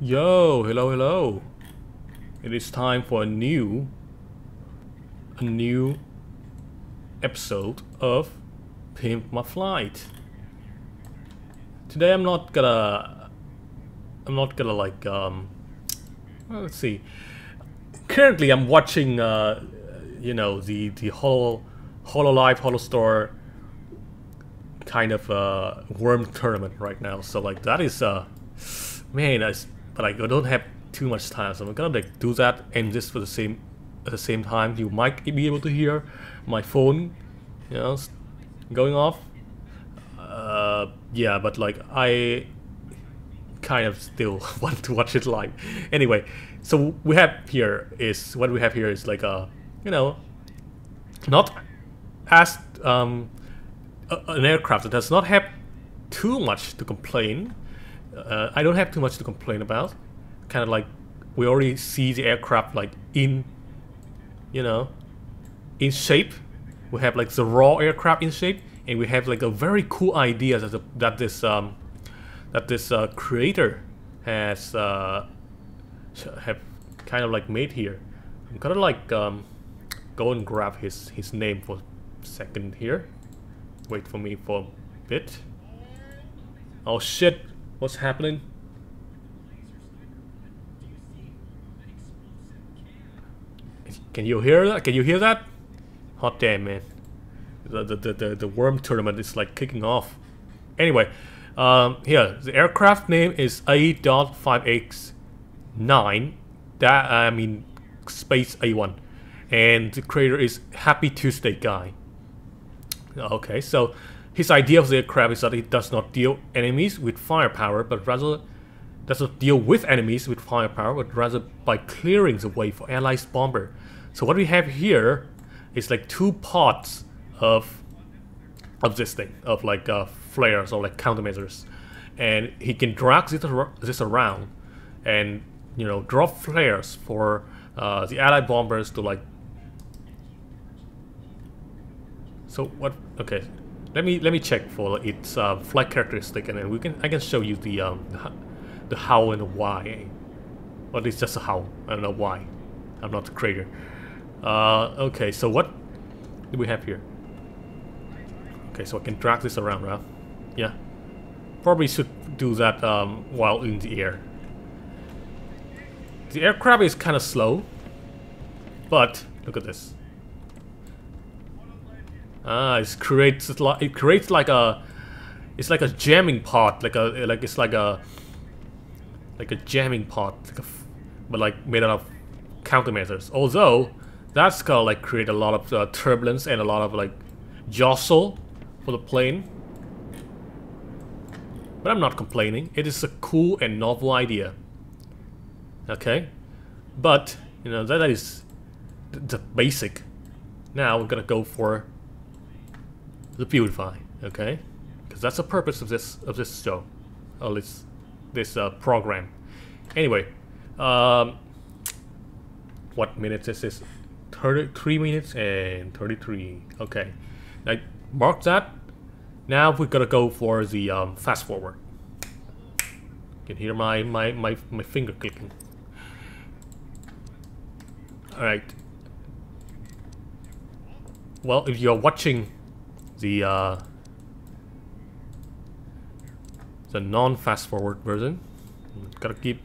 Yo, hello. It is time for a new episode of Pimp My Flight. Today I'm not gonna like well, let's see. Currently I'm watching you know, the Hololive Holostore kind of worm tournament right now. So like that is man, but like, I don't have too much time, so I'm gonna like do that and this for the same at the same time. You might be able to hear my phone, you know, going off. Yeah, but like I kind of still want to watch it live. Anyway, so what we have here is like a, you know, not as an aircraft that does not have too much to complain. I don't have too much to complain about. Kind of like we already see the aircraft like in, you know, in shape. We have like the raw aircraft in shape, and we have like a very cool idea that this creator has have kind of like made here. I'm gonna like go and grab his name for a second here. Wait for me for a bit. Oh shit! What's happening? Can you hear that? Can you hear that? Hot damn, man! The worm tournament is like kicking off. Anyway, here the aircraft name is A.5X9. That I mean space A1, and the creator is HappyTuesdayGuy. Okay, so his idea of the aircraft is that it does not deal enemies with firepower, but rather does not deal with enemies with firepower, but rather by clearing the way for allies bomber. So what we have here is like two parts of this thing, of like flares or like countermeasures, and he can drag this around, and you know, drop flares for the allied bombers to like. So what? Okay. Let me check for its flight characteristic, and then I can show you the how and the why. Well, it's just a how. I don't know why. I'm not the creator. Okay, so what do we have here? Okay, so I can drag this around, right? Yeah. Probably should do that while in the air. The aircraft is kind of slow, but look at this. It creates like a, it's like a jamming pod, like it's like a jamming pod, but like made out of countermeasures. Although that's gonna like create a lot of turbulence and a lot of like jostle for the plane. But I'm not complaining. It is a cool and novel idea. Okay, but you know that is the basic. Now we're gonna go for the beautify, okay? Because that's the purpose of this show, or this program. Anyway, what minutes is this? 33 minutes and 33. Okay, I mark that. Now we're gonna go for the fast forward. You can hear my finger clicking. All right. Well, if you're watching the non-fast forward version, gotta keep,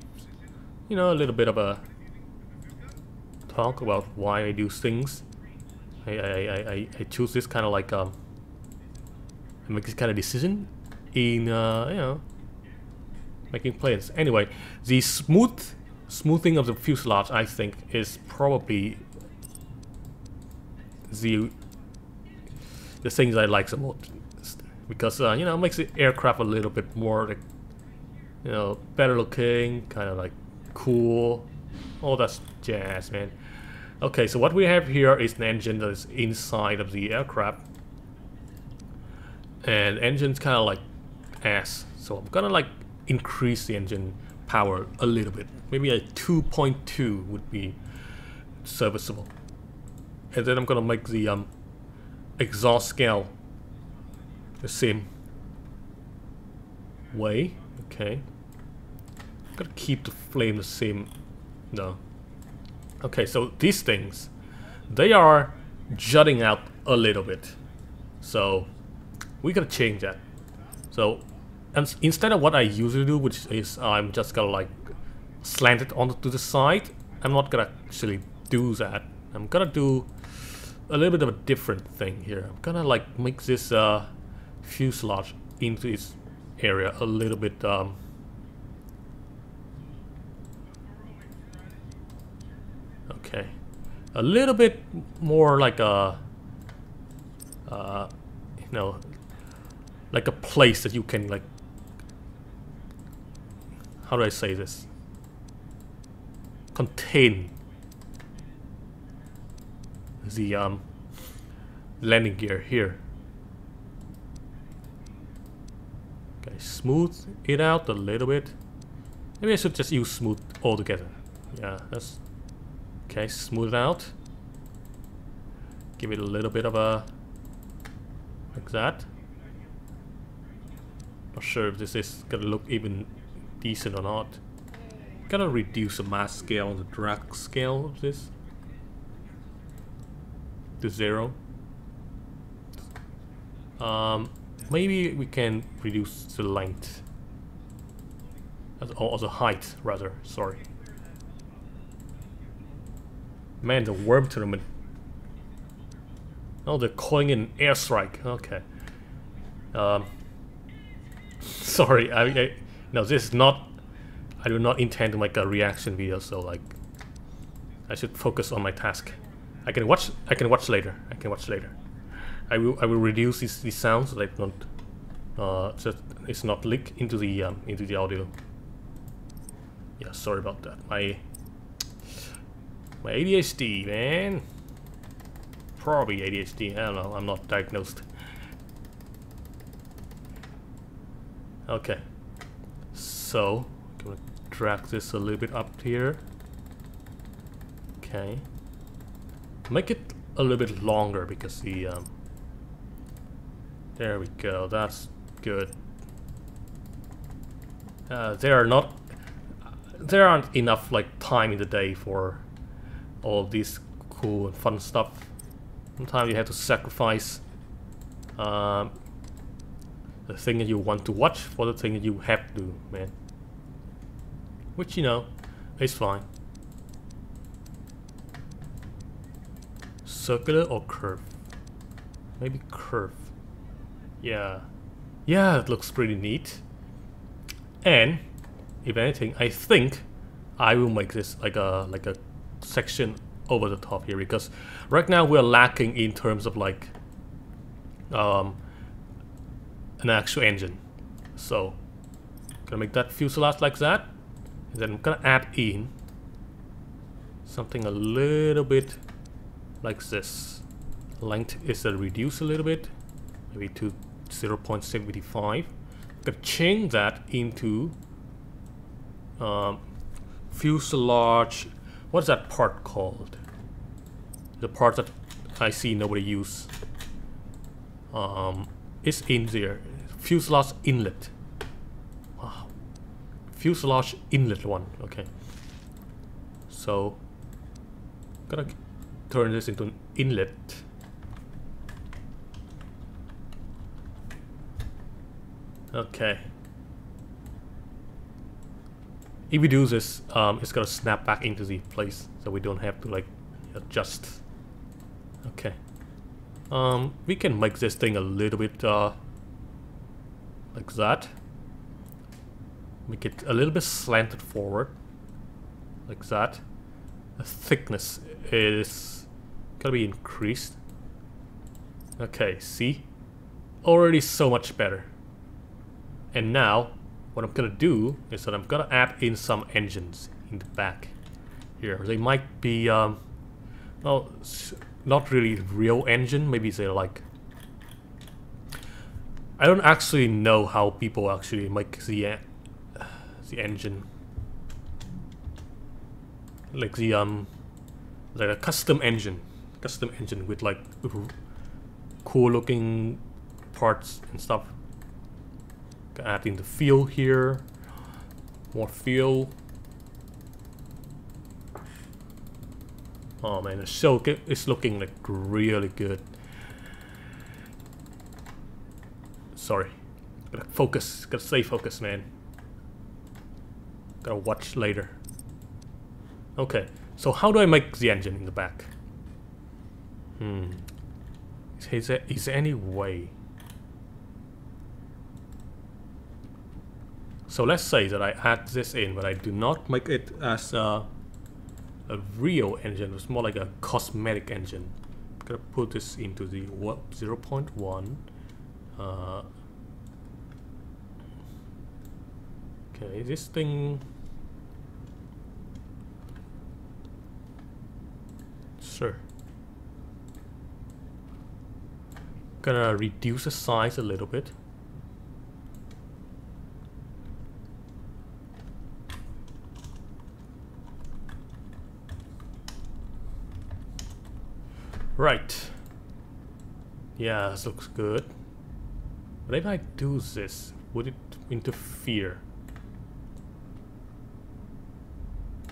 you know, a little bit of a talk about why I do things. I choose this kind of like I make this kind of decision in you know, making planes. Anyway, the smoothing of the fuselage, I think, is probably the things I like the most, because you know, it makes the aircraft a little bit more like, you know, better looking, kind of like cool, all that jazz, man. Okay, so what we have here is an engine that is inside of the aircraft, and engine's kind of like ass, so I'm gonna like increase the engine power a little bit. Maybe a 2.2 would be serviceable, and then I'm gonna make the exhaust scale the same way. Okay, Gotta keep the flame the same. No. Okay, so these things, they are jutting out a little bit. So we gotta change that. So and instead of what I usually do, which is I'm just gonna like slant it onto the side, I'm not gonna actually do that. I'm gonna do a little bit of a different thing here. I'm gonna like make this fuselage into its area a little bit okay, a little bit more like a you know, like a place that you can like, how do I say this, contain the landing gear here. Okay, smooth it out a little bit. Maybe I should just use smooth altogether. Yeah, that's okay. Smooth it out. Give it a little bit of a like that. Not sure if this is gonna look even decent or not. Gotta reduce the mass scale and the drag scale of this to 0. Maybe we can reduce the length, or the height rather. Sorry. Man, the worm tournament. Oh, they're calling in airstrike. Okay. Sorry, I no, this is not. I do not intend to make a reaction video, so like, I should focus on my task. I can watch later. I will reduce these sounds so they don't just it's not leak into the audio. Yeah, sorry about that. My ADHD, man. Probably ADHD. I don't know. I'm not diagnosed. Okay. So I'm gonna drag this a little bit up here. Okay. Make it a little bit longer because the there we go. That's good. There aren't enough like time in the day for all this cool and fun stuff. Sometimes you have to sacrifice the thing that you want to watch for the thing that you have to do, man. Which, you know, is fine. Circular or curve? Maybe curve. Yeah. Yeah, it looks pretty neat. And if anything, I think I will make this like a section over the top here, because right now we're lacking in terms of like an actual engine. So I'm gonna make that fuselage like that, and then I'm gonna add in something a little bit like this. Length is reduced a little bit, maybe to 0.75. I'm gonna change that into fuselage. What's that part called? The part that I see nobody use. It's in there. Fuselage inlet. Wow. Fuselage inlet one. Okay. So gonna turn this into an inlet. Okay. If we do this, it's gonna snap back into the place, so we don't have to like adjust. Okay. We can make this thing a little bit like that. Make it a little bit slanted forward, like that. The thickness is gonna be increased. Okay, see? Already so much better. And now, what I'm gonna do is that I'm gonna add in some engines in the back here. They might be, well, not really real engine. Maybe they're like, I don't actually know how people actually make the engine, like the like a custom engine with like cool looking parts and stuff. Add in the fuel here. More fuel. Oh man, it's looking like really good. Sorry. Gotta focus. Gotta stay focused, man. Gotta watch later. Okay, so how do I make the engine in the back? Is there any way? So let's say that I add this in, but I do not make it as a real engine. It's more like a cosmetic engine. I'm gonna put this into the 0.1. Okay, this thing. Sure. Gonna reduce the size a little bit. Right. Yeah, this looks good. But if I do this, would it interfere?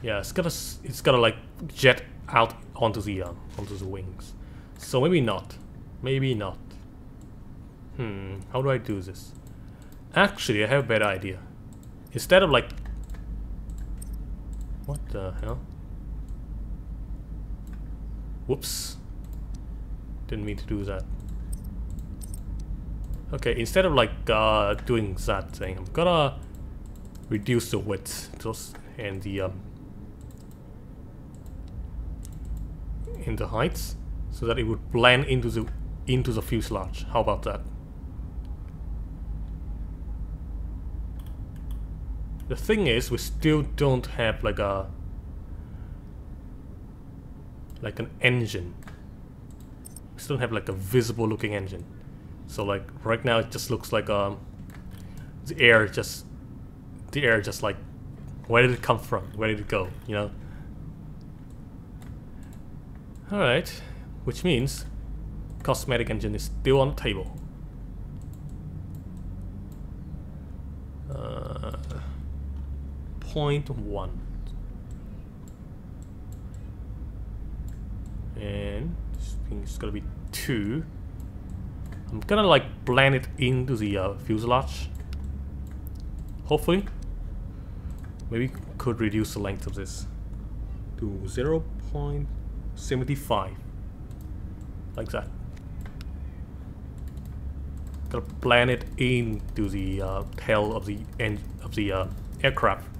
Yeah, it's gotta like jet out onto the wings. So maybe not. Maybe not. How do I do this? Actually, I have a better idea. Instead of like, what the hell? Whoops. Didn't mean to do that. Okay, instead of like doing that thing, I'm gonna reduce the width and the in the heights so that it would blend into the fuselage. How about that? The thing is, we still don't have like an engine. We still don't have like a visible looking engine. So like right now it just looks like the air just like, where did it come from? Where did it go? You know? Alright, which means cosmetic engine is still on the table. .1. And this thing is gonna be 2. I'm gonna like blend it into the fuselage. Hopefully. Maybe could reduce the length of this to 0.75. Like that. Gonna blend it into the tail of the aircraft.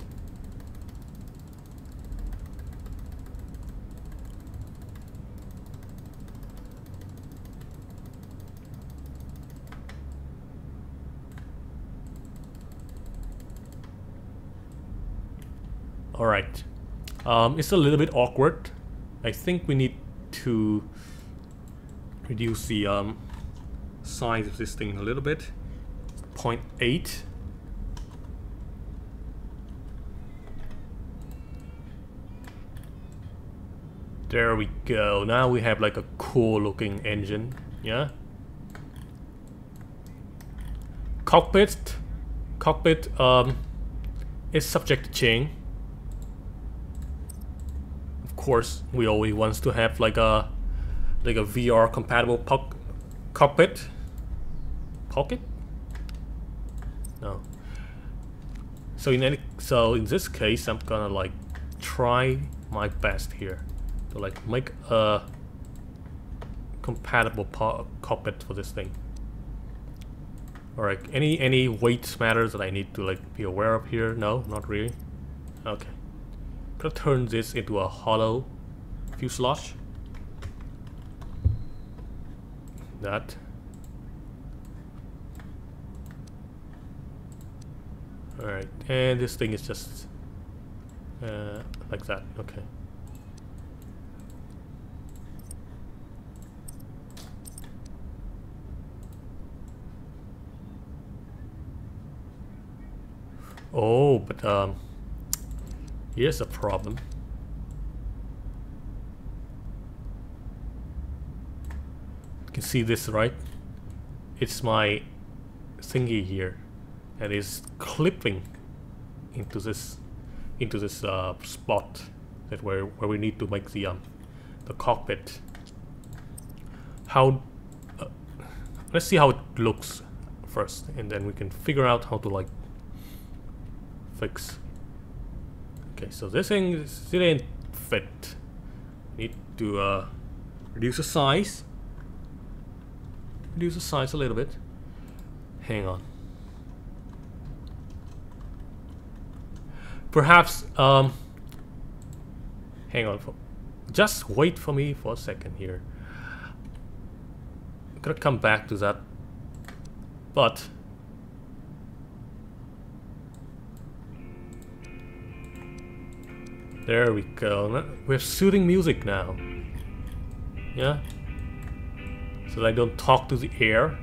Alright, it's a little bit awkward. I think we need to reduce the size of this thing a little bit. 0.8. There we go. Now we have like a cool looking engine. Yeah. Cockpit is subject to change. Of course, we always want to have like a VR compatible cockpit. Pocket? No. So in this case, I'm gonna like try my best here to like make a compatible cockpit for this thing. All right. Any weight matters that I need to like be aware of here? No, not really. Okay. Gonna turn this into a hollow fuselage. That. Alright, and this thing is just like that. Okay. Oh, but here's a problem. You can see this, right? It's my thingy here that is clipping into this spot that where we need to make the cockpit. How let's see how it looks first, and then we can figure out how to like fix. Okay, so this thing still ain't fit. Need to reduce the size. Reduce the size a little bit. Hang on. Perhaps hang on. Just wait for me for a second here. I'm gonna come back to that, but there we go. We're soothing music now. Yeah. So that I don't talk to the air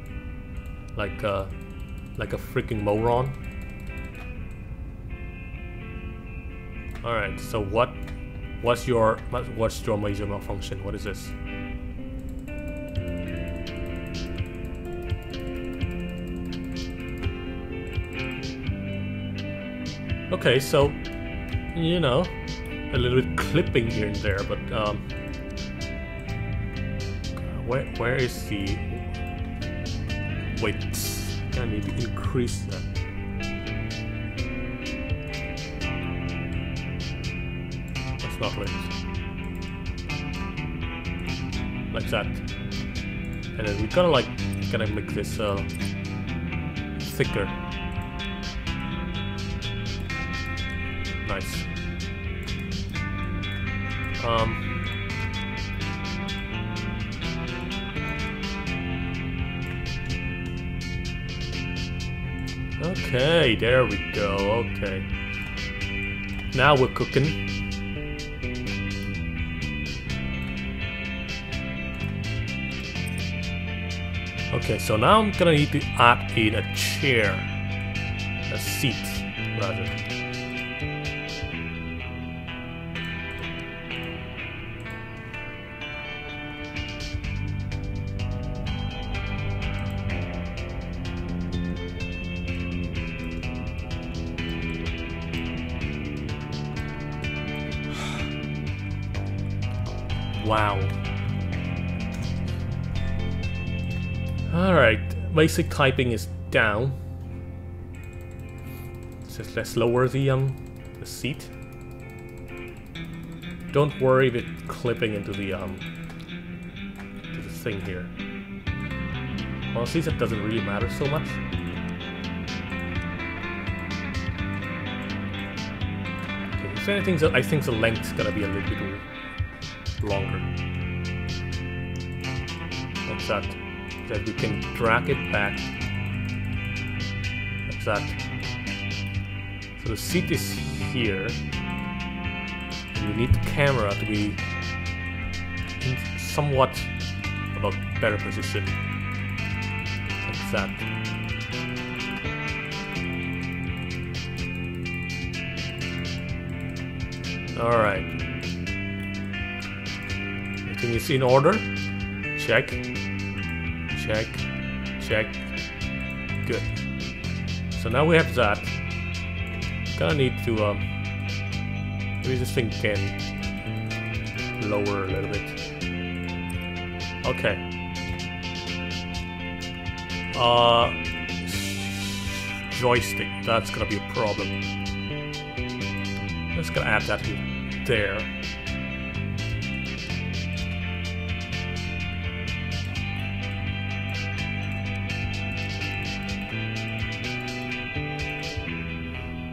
like a freaking moron. All right. So what's your major malfunction? What is this? Okay, so you know, a little bit clipping here and there, but where is the wait? I need to increase that. That's not right. Like that, and then we gotta make this thicker. Nice. Okay, there we go. Okay. Now we're cooking. Okay, so now I'm gonna need to add in a chair. A seat, rather. Wow. Alright, basic typing is down. So let's lower the seat. Don't worry with clipping into the thing here. Honestly, that doesn't really matter so much. Okay, so I think the length's gonna be a little bit longer. Like that. That we can drag it back. Like that. So the seat is here. And we need the camera to be in somewhat of a better position. Like that. Alright. Everything is in order. Check. Check. Check. Good. So now we have that. Gonna need to maybe this thing can lower a little bit. Okay. Joystick, that's gonna be a problem. Just gonna add that there.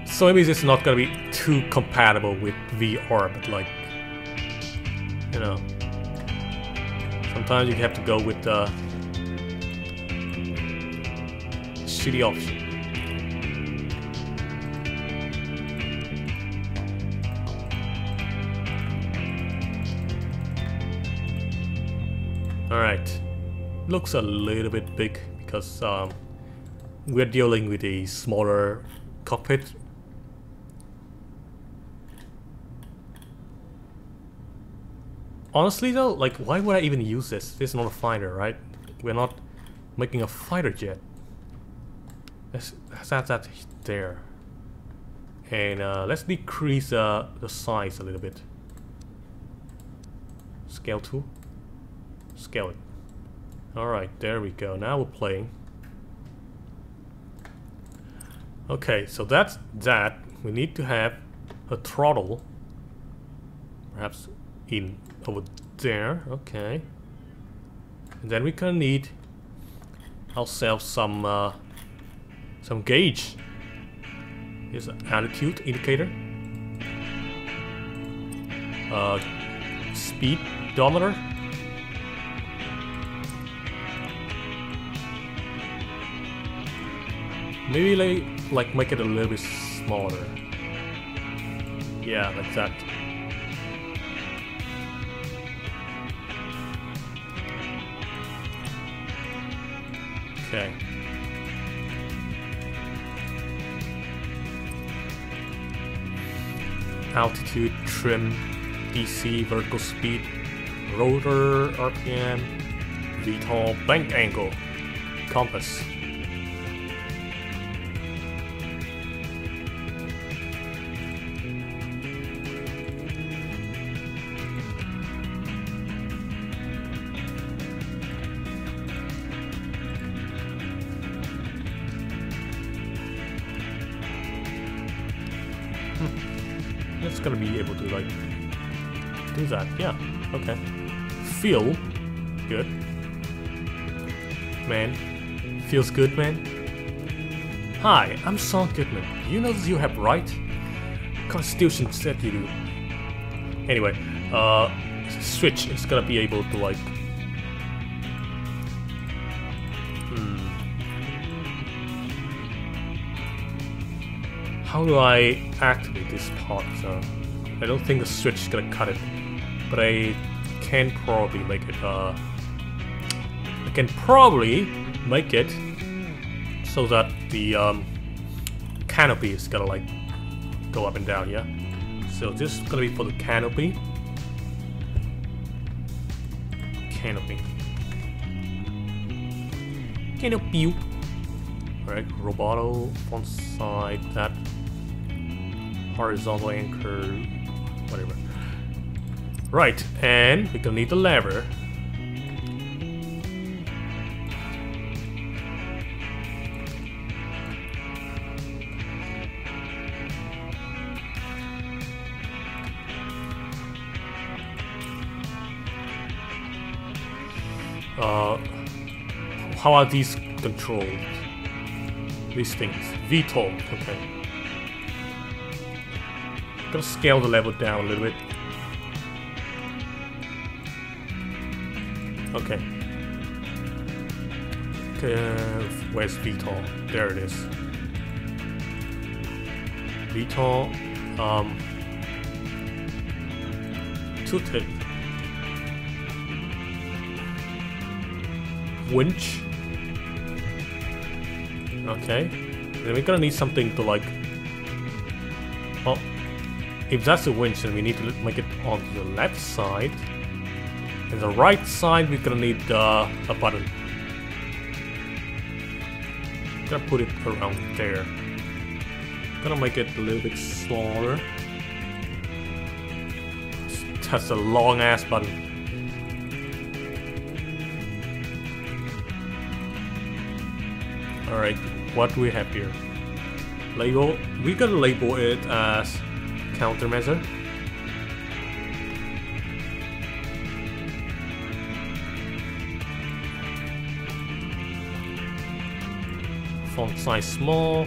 So maybe it's not gonna be too compatible with VR, but like, you know, sometimes you have to go with the shitty option. Alright, looks a little bit big because we're dealing with a smaller cockpit. Honestly though, like, why would I even use this? This is not a fighter, right? We're not making a fighter jet. Let's add that there. And let's decrease the size a little bit. Scale to. Scale it. Alright, there we go. Now we're playing. Okay, so that's that. We need to have a throttle. Perhaps in over there. Okay. And then we're gonna need ourselves some gauge. Here's an altitude indicator. Speedometer. Maybe like make it a little bit smaller. Yeah, like that. Okay. Altitude, trim, DC, vertical speed, rotor, RPM, VTOL, bank angle, compass. It's gonna be able to like do that. Yeah, okay. Feel good, man. Feels good, man. Hi, I'm Saul Goodman. You know you have right. Constitution said you do. Anyway, switch is gonna be able to like. How do I activate this part? I don't think the switch is gonna cut it, but I can probably make it. I can probably make it so that the canopy is gonna like go up and down. Yeah. So this is gonna be for the canopy. Canopy. Canopy. All right. Roboto font side that. Horizontal anchor, whatever. Right, and we're gonna need the lever. How are these controlled? These things. VTOL, okay. Gonna scale the level down a little bit. Okay. Where's VTOL? There it is. VTOL. Tooltip. Winch. Okay. Then we're gonna need something to like. Oh. If that's a winch, then we need to make it on the left side. And the right side, we're gonna need a button. Gonna put it around there. Gonna make it a little bit smaller. That's a long ass button. Alright, what do we have here? Label. We're gonna label it as countermeasure. Font size small.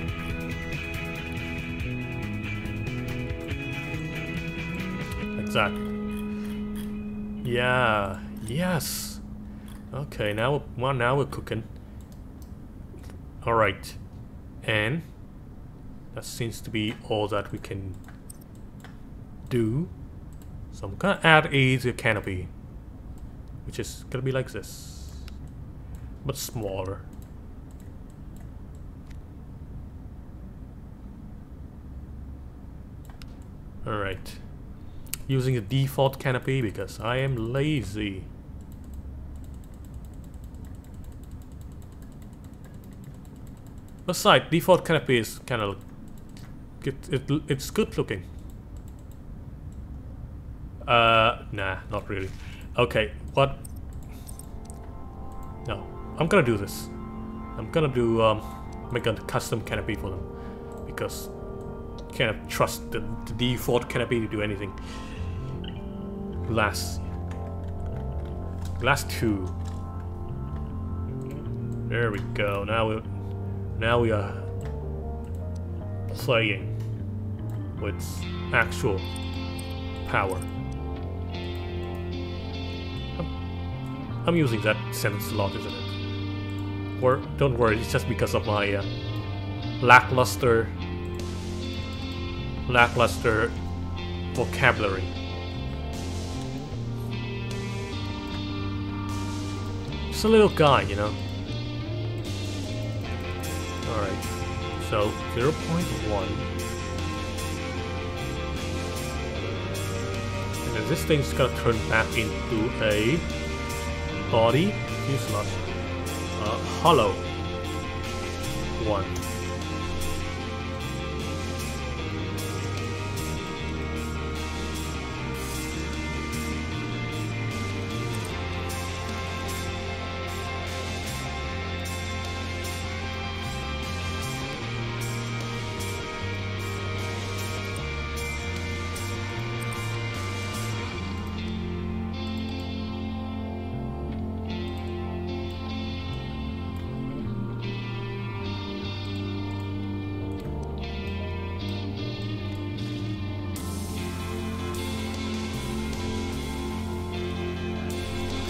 Like that. Yeah. Yes. Okay. Now we're cooking. All right. And that seems to be all that we can do. So I'm gonna add a to the canopy, which is gonna be like this, but smaller. Alright. Using the default canopy because I am lazy. Besides, default canopy is kind of It's good looking. Nah, not really. Okay, what? No, I'm gonna do this. I'm gonna do make a custom canopy for them because can't trust the default canopy to do anything. Glass 2. There we go. Now we are playing with actual power. I'm using that sentence a lot, isn't it? Or don't worry, it's just because of my lackluster vocabulary. Just a little guy, you know. Alright, so 0.1. And then this thing's gonna turn back into a body fuselage. Hollow 1.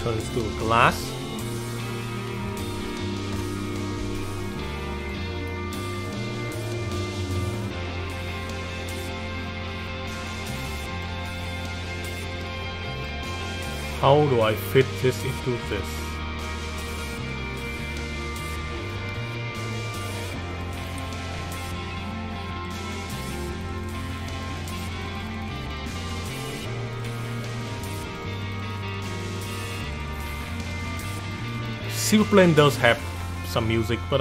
Turns to glass. How do I fit this into this? Simpleplane does have some music, but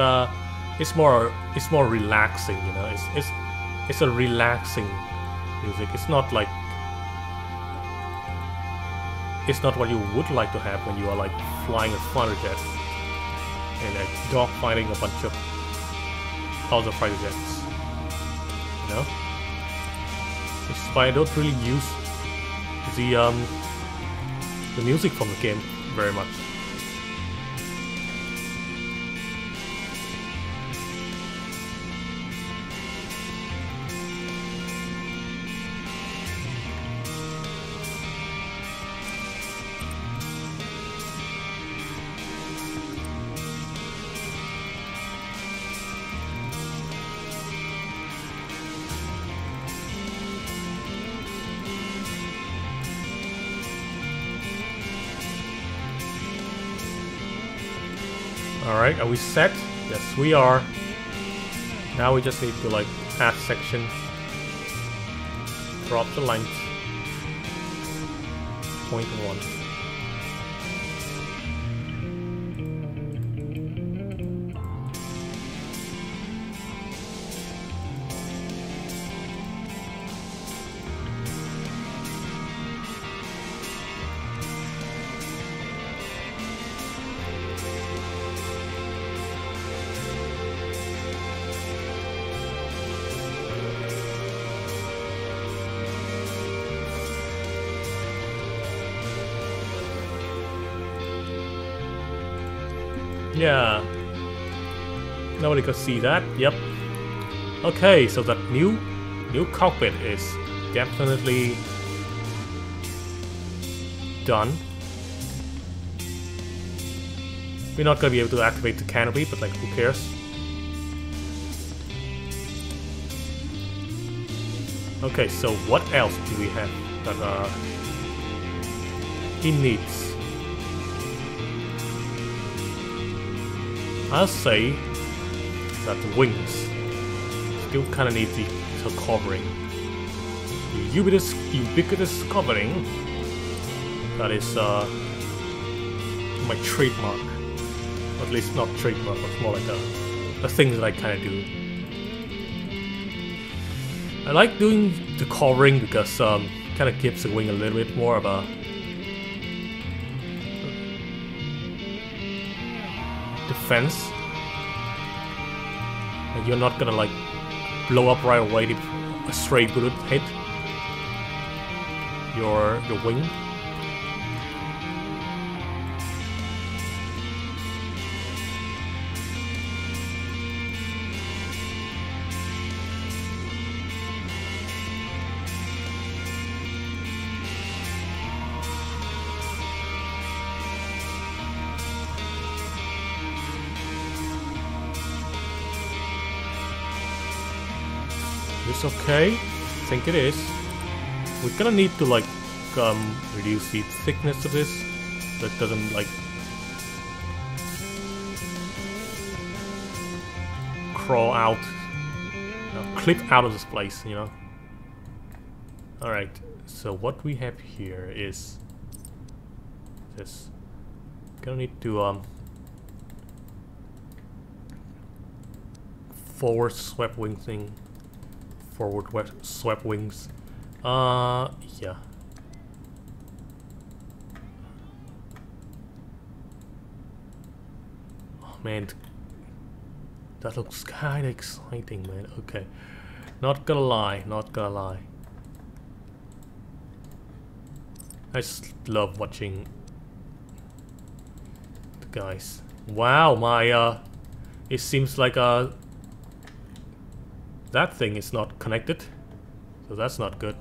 it's more relaxing, you know. It's a relaxing music. It's not like what you would like to have when you are like flying a fighter jet and like dogfighting a bunch of other fighter jets, you know. Which is why I don't really use the music from the game very much. Alright, are we set? Yes, we are. Now we just need to like add section, drop the length, 0.1. Yeah. Nobody could see that. Yep. Okay, so that new cockpit is definitely done. We're not gonna be able to activate the canopy, but like, who cares? Okay, so what else do we have that he needs? I'll say that the wings still kind of need the covering. The ubiquitous covering. That is my trademark. At least not trademark, but more like a thing that I kind of do. I like doing the covering because kind of gives the wing a little bit more of a defense. And you're not gonna like blow up right away if a stray bullet hit your wing. It's okay. I think it is. We're gonna need to like reduce the thickness of this so it doesn't like crawl out, clip out of this place, you know. Alright, so what we have here is this. Gonna need to forward swept wing thing. Forward swept wings. Yeah. Oh man, that looks kind of exciting, man. Okay, not gonna lie, not gonna lie. I just love watching the guys. Wow, my it seems like that thing is not connected, so that's not good.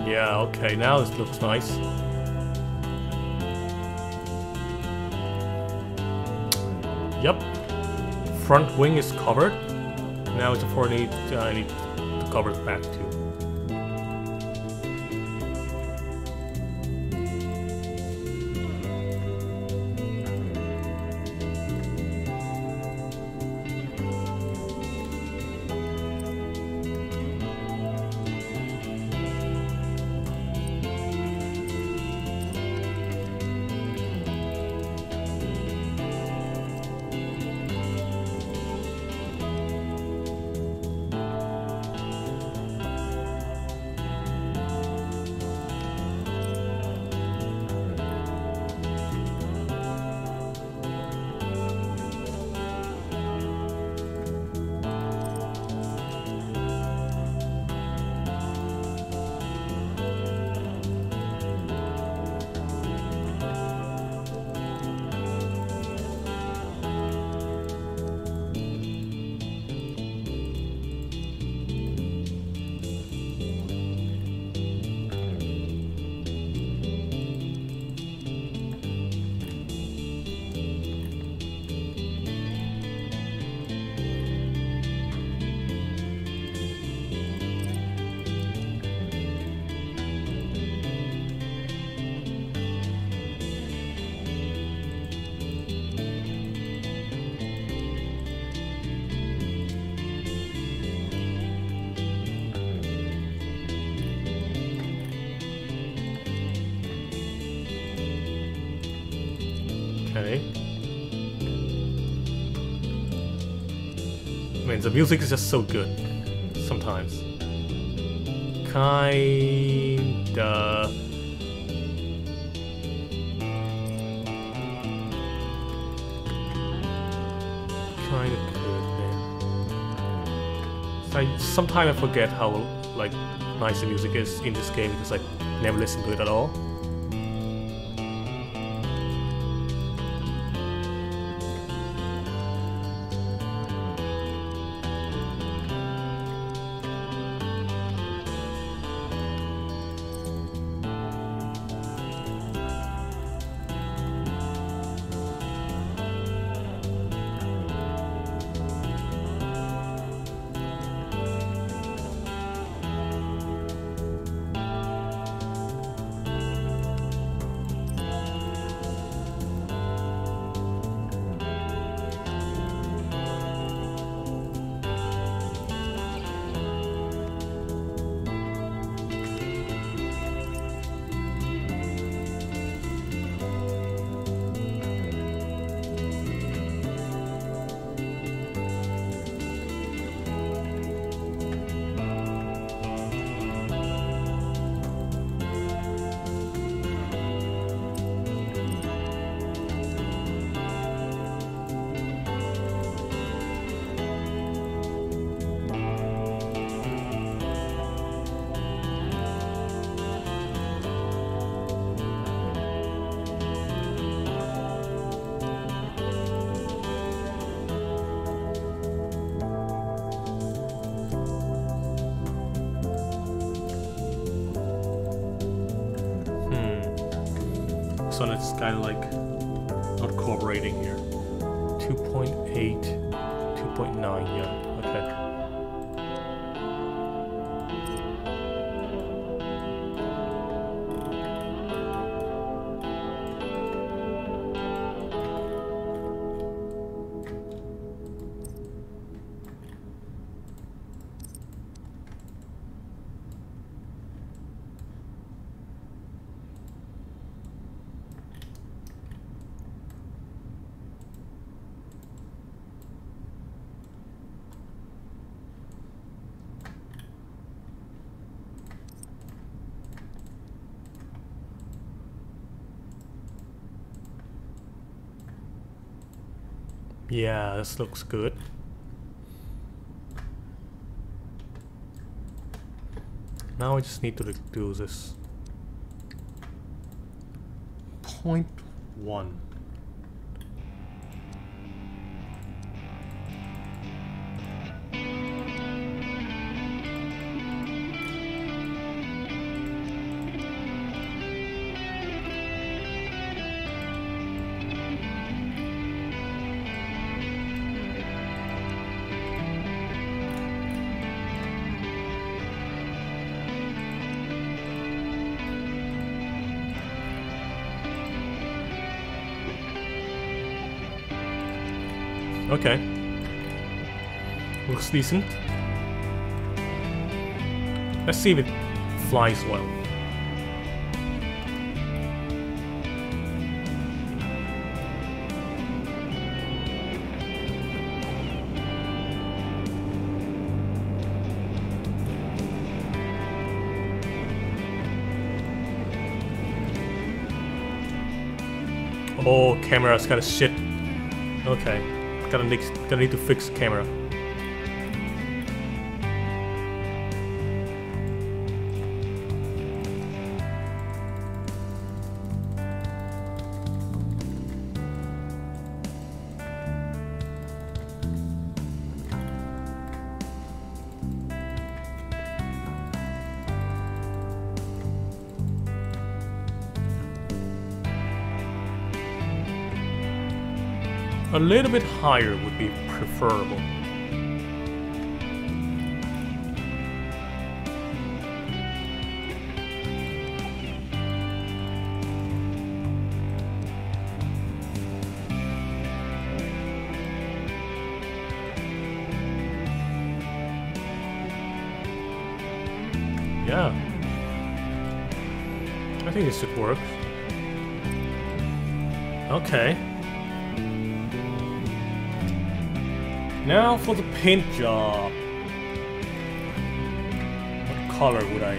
Yeah, okay, now this looks nice. Yep. Front wing is covered. Now it's I need to cover the back too. Okay. I mean, the music is just so good sometimes. Kinda. Kinda good, man. Sometimes I forget how like nice the music is in this game because I never listened to it at all. So it's kind of like not cooperating here. 2.8, 2.9, yeah, okay. Yeah, this looks good. Now I just need to do this. 0.1. Okay. Looks decent. Let's see if it flies well. Oh, camera's kind of shit. Okay. Gonna need to fix the camera. A little bit higher would be preferable. Yeah. I think this should work. Okay. Now for the paint job. What color would I...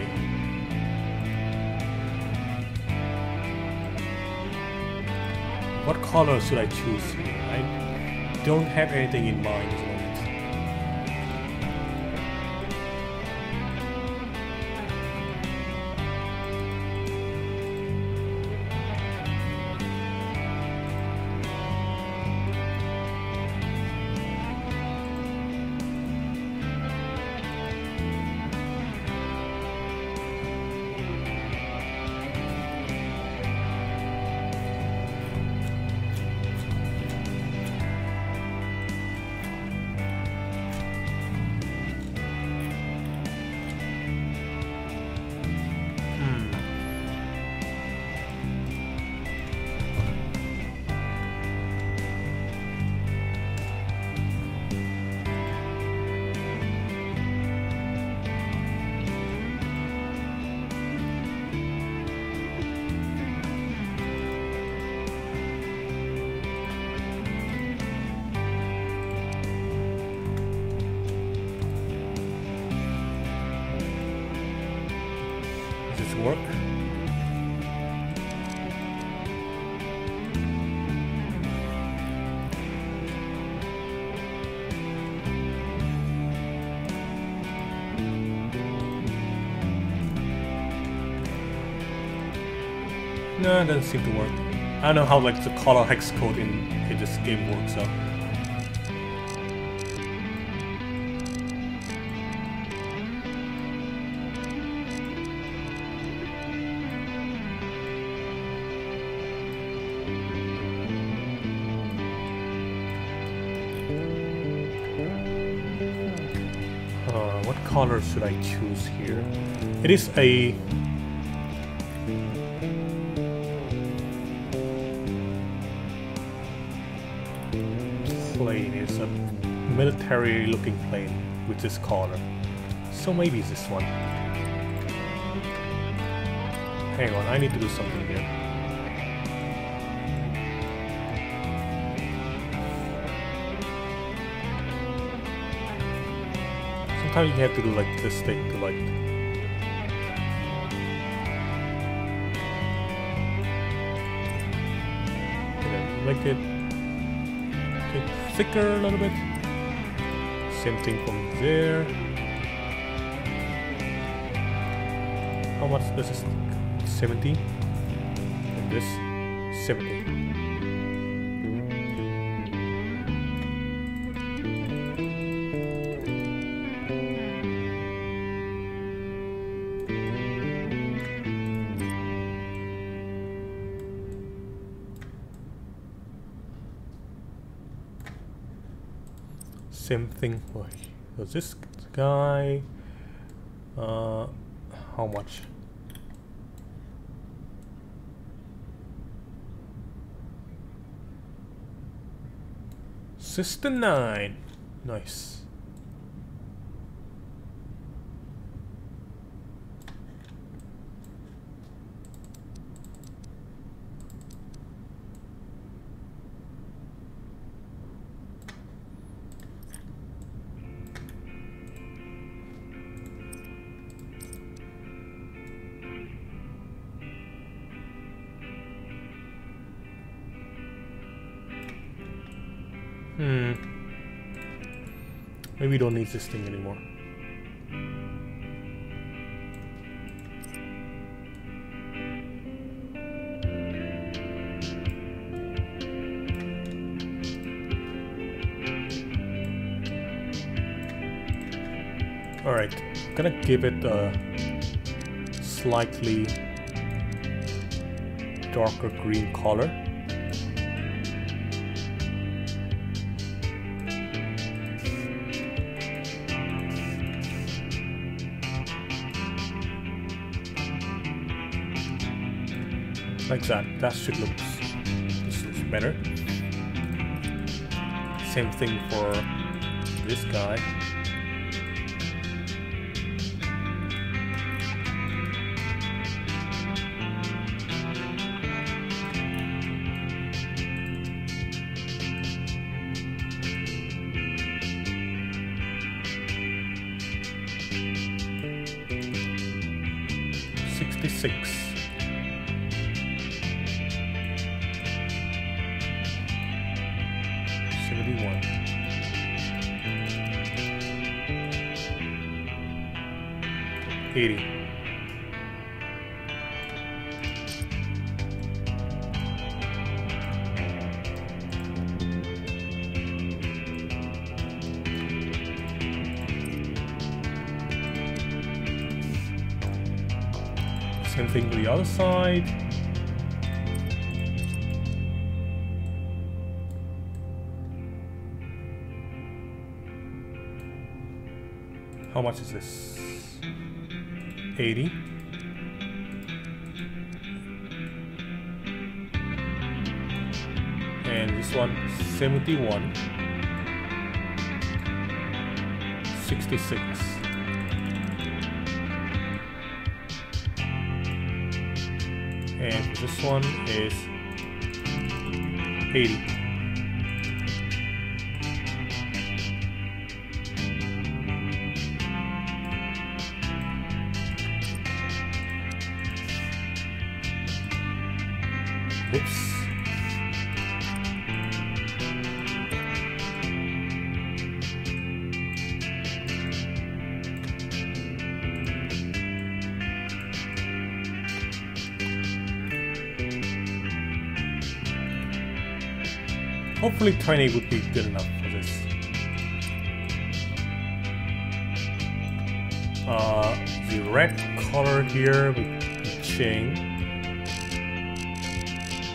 What color should I choose here? I don't have anything in mind at the moment. No, it doesn't seem to work. I don't know how like the color hex code in this game works. So. What color should I choose here? It is a plane. It's a military looking plane with this color. So maybe it's this one. Hang on, I need to do something here. Sometimes you have to do like this thing to like make it thicker a little bit. Same thing from there. How much does this? 70. And this 70. Same thing. So this guy, how much? System 9. Nice. Maybe we don't need this thing anymore. Alright, I'm gonna give it a slightly darker green color. Like that. That should look. This looks better. Same thing for this guy. $66. 80. Same thing to the other side. How much is this? 80. And this one 71. 66. And this one is 80. Whoops. Hopefully 20 would be good enough for this. The red color here we change,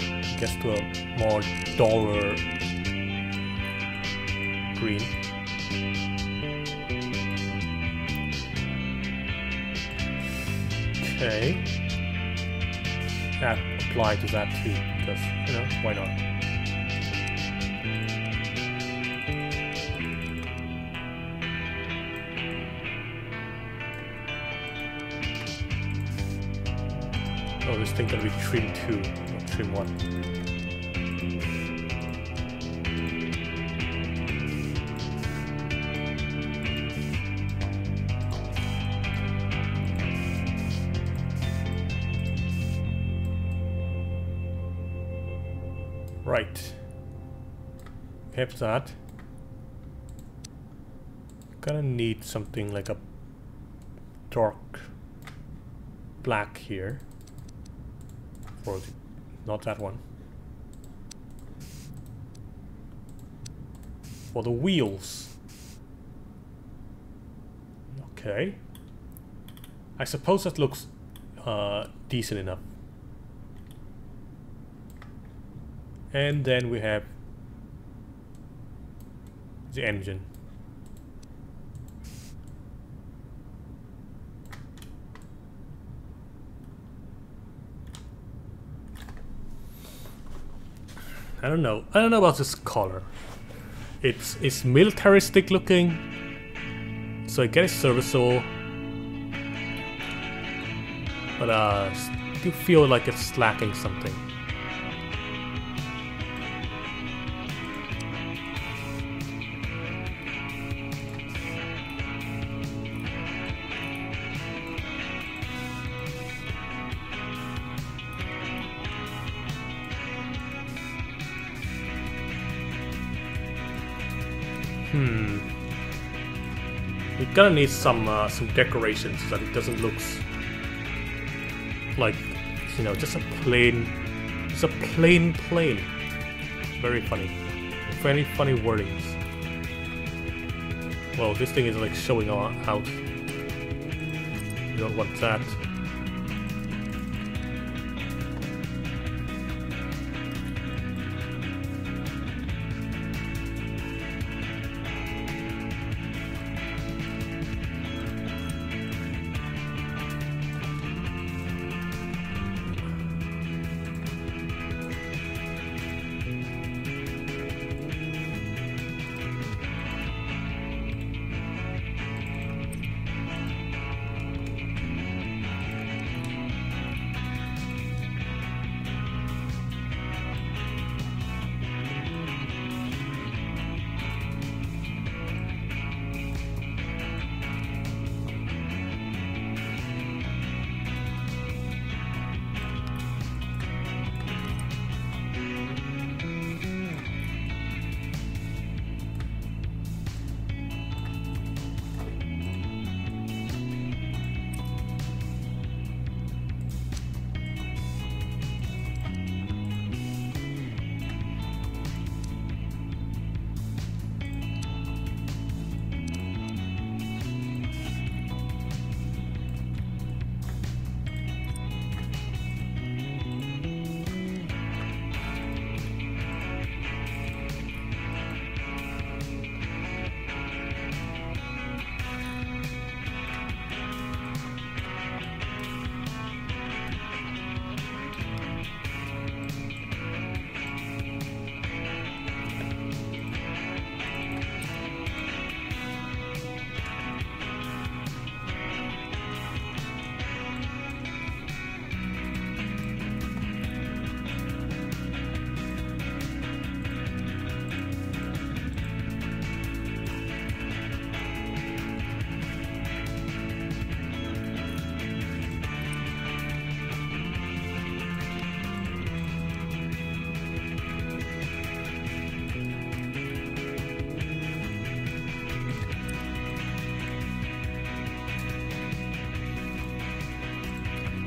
I guess, to a more duller green. Okay, that apply to that too, because, you know, why not? Oh, this thing can be trim 2, not trim 1. Right. We have that. Gonna need something like a dark black here. For the, not that one. For the wheels. Okay. I suppose that looks decent enough. And then we have the engine. I don't know about this color. It's militaristic looking, so I get it's serviceable, but still feel like it's lacking something. We're gonna need some decorations so that it doesn't look like, you know, just a plain plane. Very funny. Very funny wordings. Well, this thing is like showing out. You don't want that.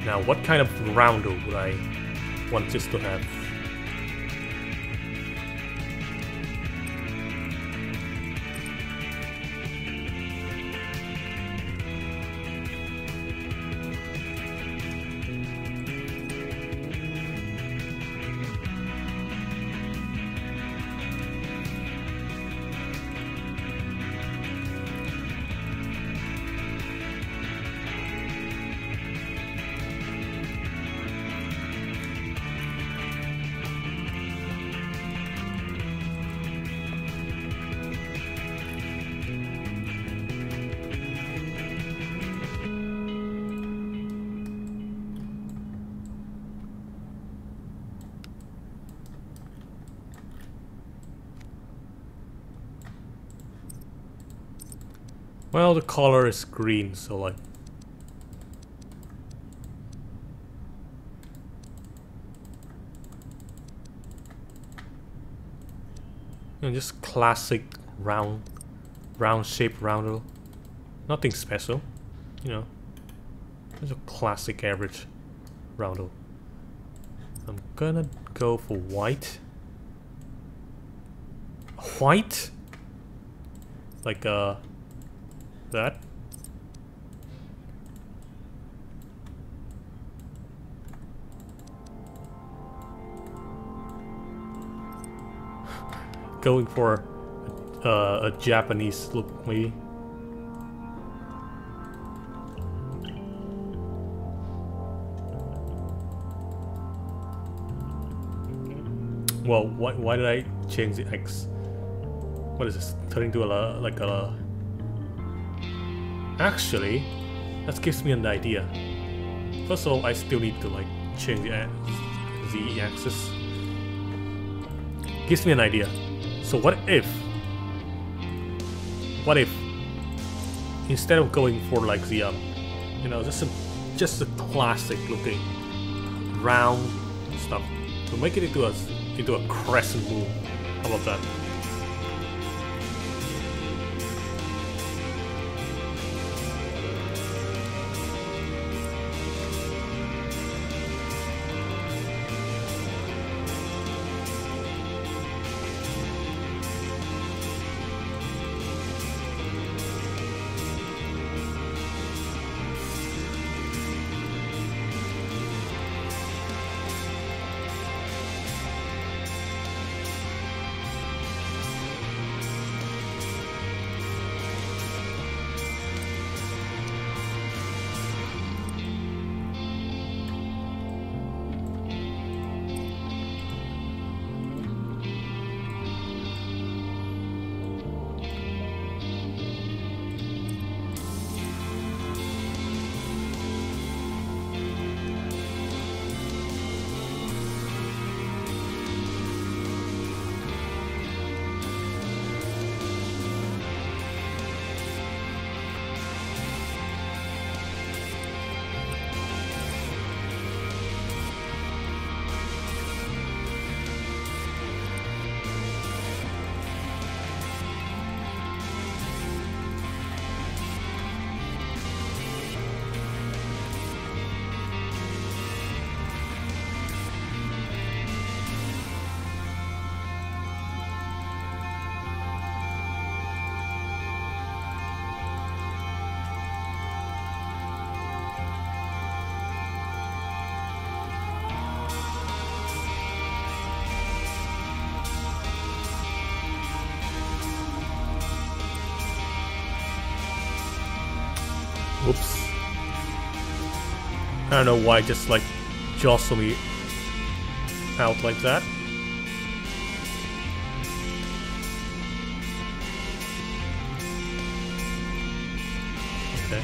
Now, what kind of rounder would I want this to have? Well, the color is green, so like... just classic round shape roundel. Nothing special, you know. Just a classic average roundel. I'm gonna go for white. White? Like that. Going for a Japanese look, maybe. Well, why did I change the X? What is this? Turning to like a... Actually, that gives me an idea. First of all, I still need to like change the Z-axis. Gives me an idea. So what if instead of going for like the you know, just a classic looking round stuff, to make it into a crescent moon? How about that? Whoops. I don't know why, just like jostle me out like that. Okay.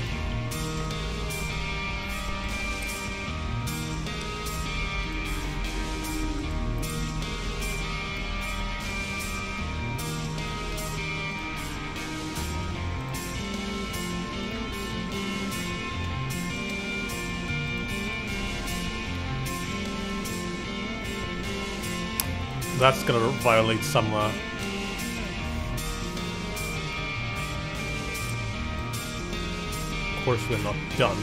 That's gonna violate some of course we're not done.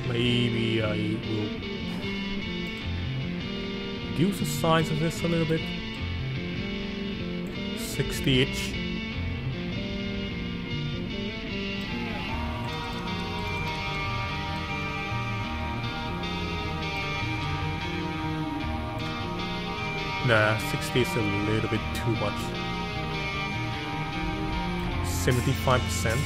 Maybe I will reduce the size of this a little bit. 60 each. Nah, 60 is a little bit too much. 75%.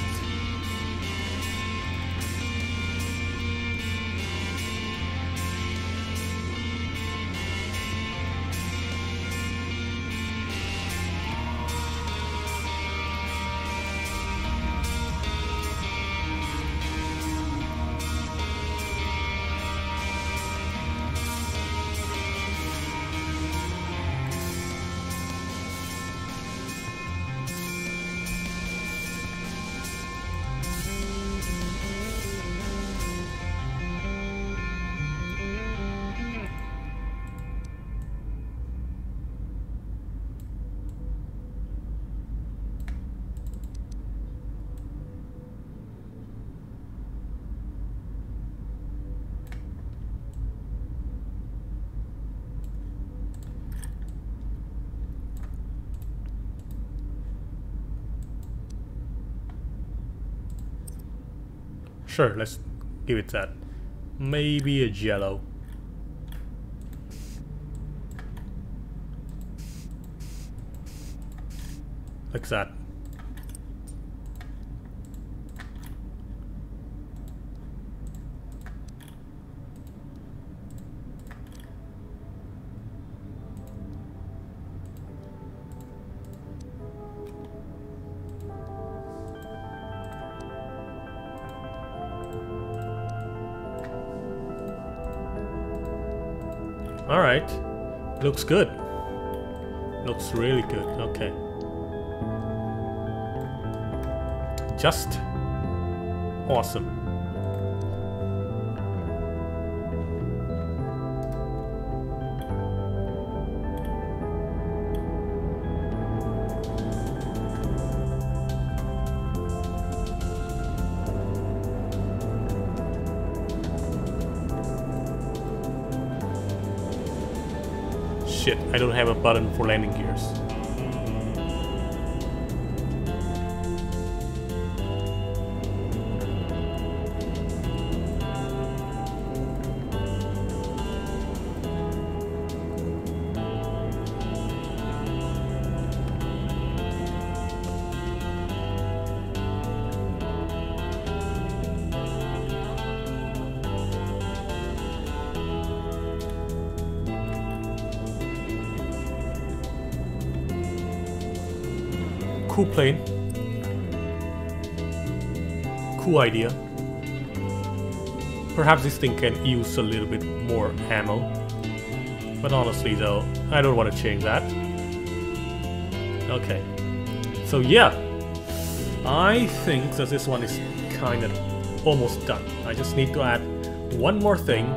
Sure, let's give it that. Maybe a yellow. Like that. Alright. Looks good. Looks really good. Okay. Just awesome. Shit, I don't have a button for landing gears. Cool plane. Cool idea. Perhaps this thing can use a little bit more ammo. But honestly though, I don't want to change that. Okay. So yeah. I think that this one is kind of almost done. I just need to add one more thing.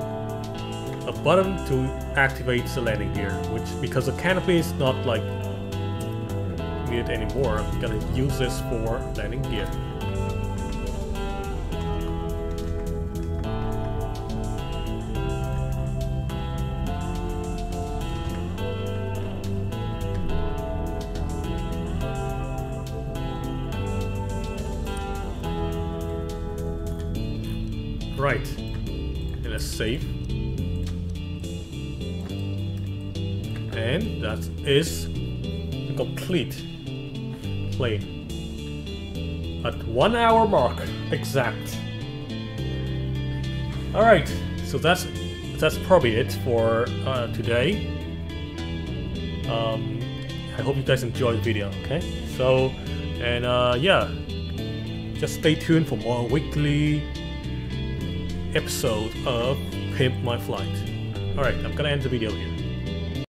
A button to activate the landing gear. Which, because the canopy is not like it anymore, I'm gonna use this for landing gear. Right, and let's save. And that is the complete plane at 1 hour mark exact. All right, so that's probably it for today. I hope you guys enjoyed the video. Okay, so and yeah, just stay tuned for more weekly episode of Pimp My Flight. All right, I'm gonna end the video here.